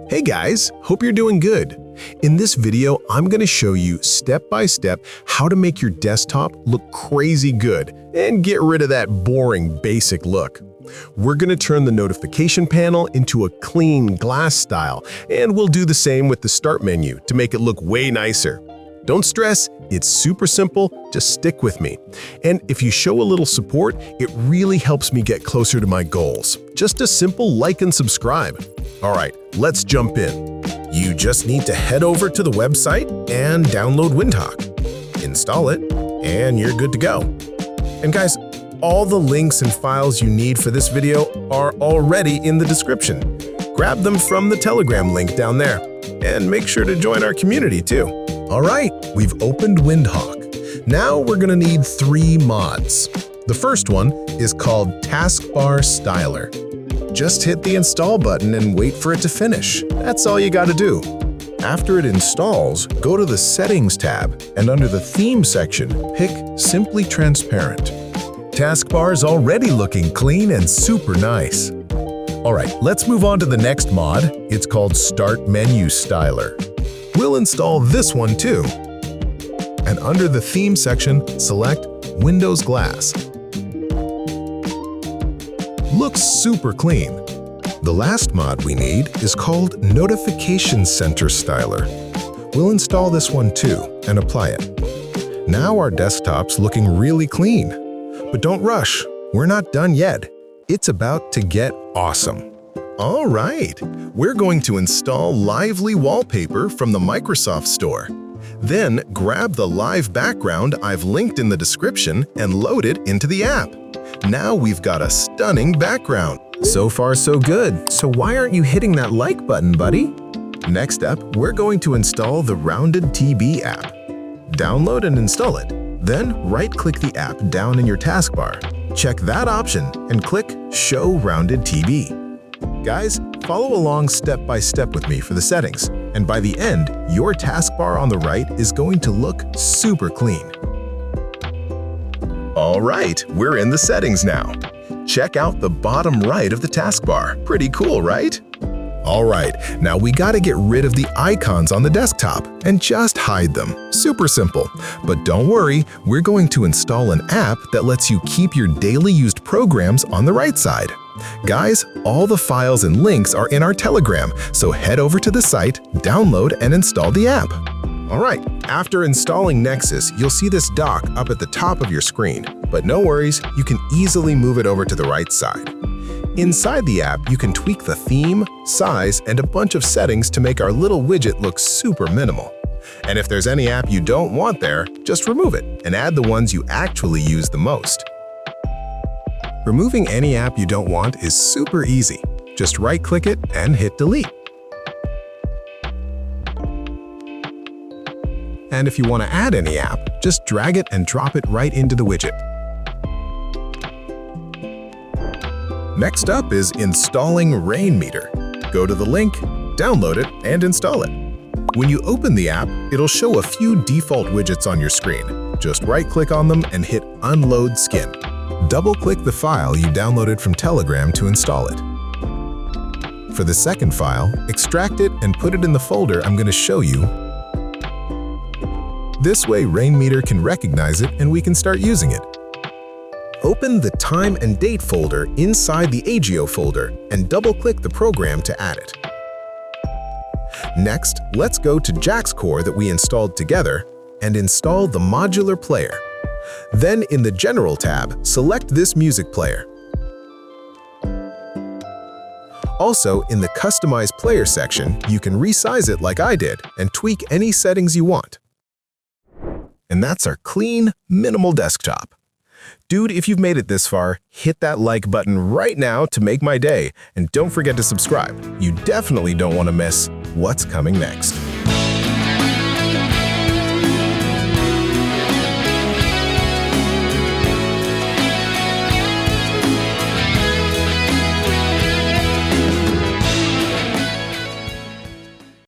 Hey guys, hope you're doing good. In this video, I'm going to show you step by step how to make your desktop look crazy good and get rid of that boring basic look. We're going to turn the notification panel into a clean glass style, and we'll do the same with the start menu to make it look way nicer. Don't stress, it's super simple, just stick with me. And if you show a little support, it really helps me get closer to my goals. Just a simple like and subscribe. All right, let's jump in. You just need to head over to the website and download Windhawk. Install it, and you're good to go. And guys, all the links and files you need for this video are already in the description. Grab them from the Telegram link down there, and make sure to join our community too. All right, we've opened Windhawk. Now we're gonna need 3 mods. The first one is called Taskbar Styler. Just hit the install button and wait for it to finish. That's all you gotta do. After it installs, go to the Settings tab, and under the Theme section, pick Simply Transparent. Taskbar's already looking clean and super nice. All right, let's move on to the next mod. It's called Start Menu Styler. We'll install this one too. And under the Theme section, select Windows Glass. Looks super clean. The last mod we need is called Notification Center Styler. We'll install this one too and apply it. Now our desktop's looking really clean. But don't rush, we're not done yet. It's about to get awesome. All right, we're going to install Lively Wallpaper from the Microsoft Store. Then grab the live background I've linked in the description and load it into the app. Now we've got a stunning background. So far so good, so why aren't you hitting that like button, buddy? Next up, we're going to install the Rounded TB app. Download and install it. Then right-click the app down in your taskbar. Check that option and click Show Rounded TB. Guys, follow along step by step with me for the settings, and by the end, your taskbar on the right is going to look super clean. All right, we're in the settings now. Check out the bottom right of the taskbar. Pretty cool, right? All right, now we gotta get rid of the icons on the desktop and just hide them. Super simple. But don't worry, we're going to install an app that lets you keep your daily used programs on the right side. Guys, all the files and links are in our Telegram, so head over to the site, download and install the app. All right, after installing Nexus, you'll see this dock up at the top of your screen. But no worries, you can easily move it over to the right side. Inside the app, you can tweak the theme, size, and a bunch of settings to make our little widget look super minimal. And if there's any app you don't want there, just remove it and add the ones you actually use the most. Removing any app you don't want is super easy. Just right-click it and hit delete. And if you want to add any app, just drag it and drop it right into the widget. Next up is installing Rainmeter. Go to the link, download it, and install it. When you open the app, it'll show a few default widgets on your screen. Just right-click on them and hit Unload Skin. Double-click the file you downloaded from Telegram to install it. For the second file, extract it and put it in the folder I'm going to show you. This way, Rainmeter can recognize it and we can start using it. Open the Time and Date folder inside the AGO folder and double-click the program to add it. Next, let's go to Jack's Core that we installed together and install the modular player. Then in the General tab, select this music player. Also, in the Customize Player section, you can resize it like I did and tweak any settings you want. And that's our clean, minimal desktop. Dude, if you've made it this far, hit that like button right now to make my day, and don't forget to subscribe. You definitely don't want to miss what's coming next.